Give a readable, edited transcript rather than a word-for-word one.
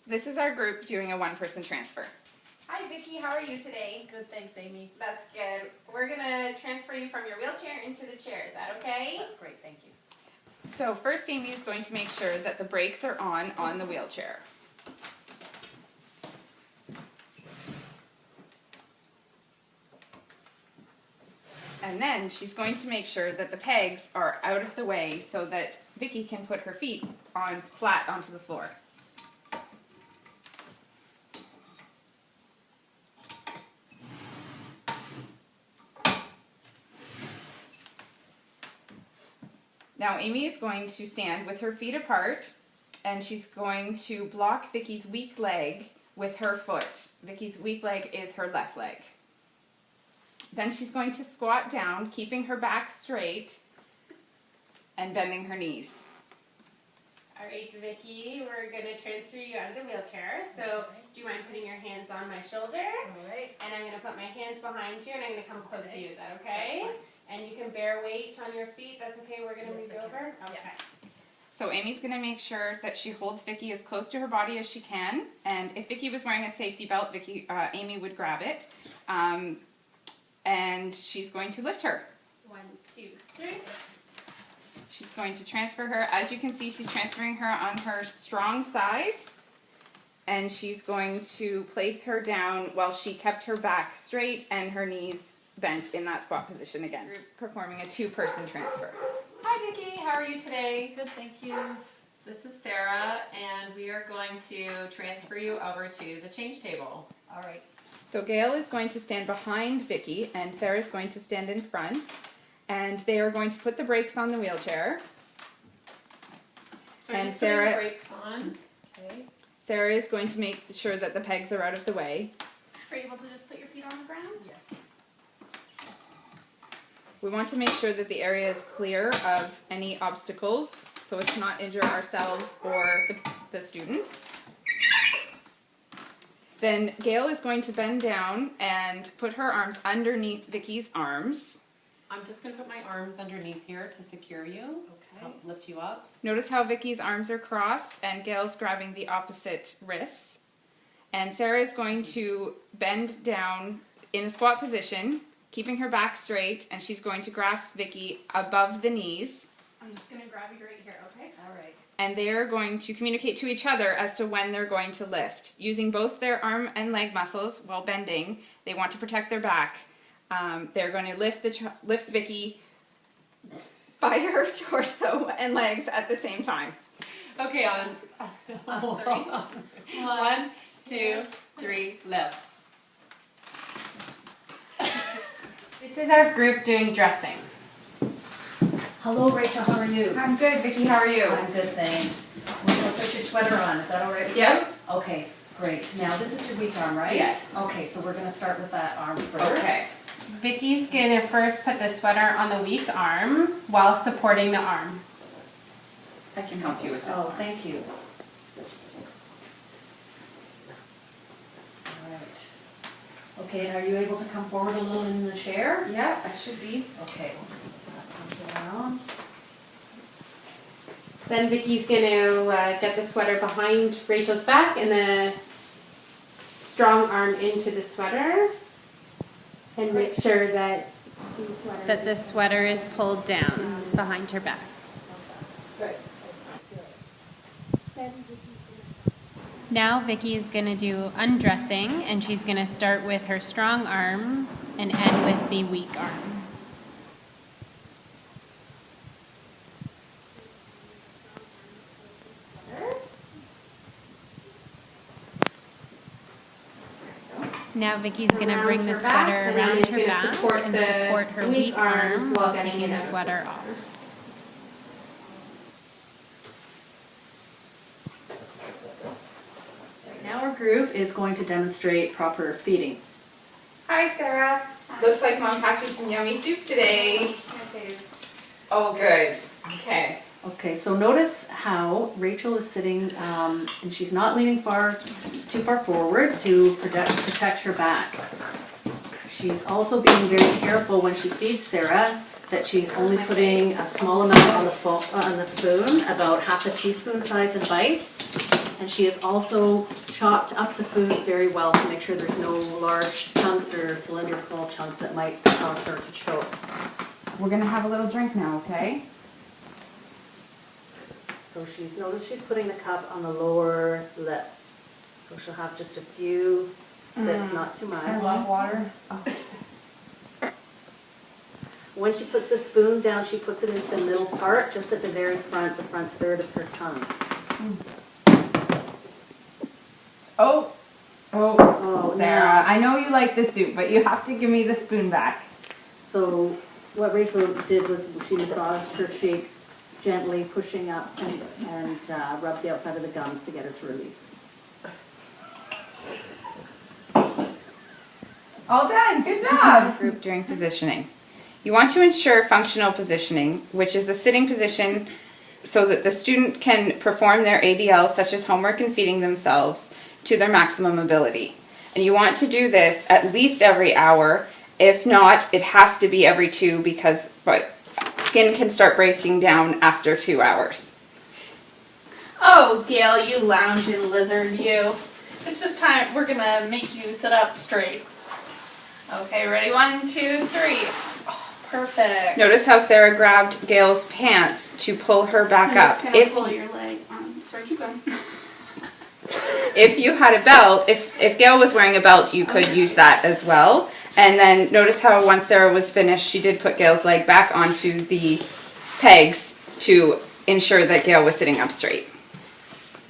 This is our group doing a one-person transfer. Hi Vicki, how are you today? Good, thanks, Amy. That's good. We're gonna transfer you from your wheelchair into the chair. Is that okay? That's great, thank you. So first Amy is going to make sure that the brakes are on the wheelchair. And then she's going to make sure that the pegs are out of the way so that Vicki can put her feet on flat onto the floor. Now Amy is going to stand with her feet apart and she's going to block Vicki's weak leg with her foot. Vicki's weak leg is her left leg. Then she's going to squat down, keeping her back straight and bending her knees. All right, Vicki, we're going to transfer you out of the wheelchair. So do you mind putting your hands on my shoulders? All right. And I'm going to put my hands behind you and I'm going to come close to you. Is that okay? That's fine. And you can bear weight on your feet. That's okay. We're going to Yes, move I can. over. Yeah. Okay. So Amy's going to make sure that she holds Vicki as close to her body as she can. And if Vicki was wearing a safety belt, Amy would grab it. And she's going to lift her. 1, 2, 3. She's going to transfer her. As you can see, she's transferring her on her strong side. And she's going to place her down while she kept her back straight and her knees bent in that squat position again. We're performing a two-person transfer. Hi Vicki, how are you today? Good, thank you. This is Sarah, and we are going to transfer you over to the change table. All right. So Gail is going to stand behind Vicki and Sarah's going to stand in front. And they are going to put the brakes on the wheelchair. So And just Sarah- putting the brakes on. Okay. Sarah is going to make sure that the pegs are out of the way. Are you able to just put your feet on the ground? Yes. We want to make sure that the area is clear of any obstacles so as to not injure ourselves or the student. Then Gail is going to bend down and put her arms underneath Vicki's arms. I'm just going to put my arms underneath here to secure you. Okay. Help lift you up. Notice how Vicki's arms are crossed and Gail's grabbing the opposite wrists. And Sarah is going to bend down in a squat position, keeping her back straight, and she's going to grasp Vicki above the knees. I'm just going to grab you right here, okay? All right. And they are going to communicate to each other as to when they're going to lift. Using both their arm and leg muscles while bending, they want to protect their back. They're going to lift Vicki by her torso and legs at the same time. Okay, on 3. 1, 2, 3, lift. This is our group doing dressing. Hello, Rachel, how are you? I'm good, Vicki. How are you? I'm good, thanks. We'll put your sweater on, is that all right with you? Yep. Okay, great. Now, this is your weak arm, right? Yes. Okay, so we're gonna start with that arm first. Okay. Vicki's going to first put the sweater on the weak arm while supporting the arm. I can help you with this. Oh, thank you. All right. Okay, and are you able to come forward a little in the chair? Yeah, I should be. Okay, we'll just put that arm down. Then Vicki's going to get the sweater behind Rachel's back and the strong arm into the sweater and make sure that the sweater is pulled down behind her back. Good. Now Vicki is going to do undressing and she's going to start with her strong arm and end with the weak arm. Now Vicki's going to bring the sweater around her back and support her weak arm while taking the sweater off. Now our group is going to demonstrate proper feeding. Hi, Sarah. Looks like Mom packed you some yummy soup today. Oh, good. Okay. Okay, so notice how Rachel is sitting, and she's not leaning too far forward to protect her back. She's also being very careful when she feeds Sarah that she's only putting a small amount on the spoon, about half a teaspoon size in bites. And she has also chopped up the food very well to make sure there's no large chunks or cylindrical chunks that might cause her to choke. We're gonna have a little drink now, okay? So notice she's putting the cup on the lower lip. So she'll have just a few sips, not too much. I love water. Oh. When she puts the spoon down, she puts it into the middle part, just at the very front, the front third of her tongue. Oh, Oh, Sarah, now, I know you like the soup, but you have to give me the spoon back. so what Rachel did was she massaged her cheeks, gently pushing up and rubbed the outside of the gums to get her to release. All done, good job. Group during positioning. You want to ensure functional positioning, which is a sitting position so that the student can perform their ADLs, such as homework and feeding themselves, to their maximum ability. And you want to do this at least every hour. If not, it has to be every 2 because skin can start breaking down after 2 hours. Oh, Gail, you lounging lizard, you. It's just time. We're gonna make you sit up straight. Okay, ready? 1, 2, 3. Oh, perfect. Notice how Sarah grabbed Gail's pants to pull her back I'm up. just gonna pull your leg. Sorry, keep going. If you had a belt, if Gail was wearing a belt, you could use that as well. And then notice how once Sarah was finished, she did put Gail's leg back onto the pegs to ensure that Gail was sitting up straight.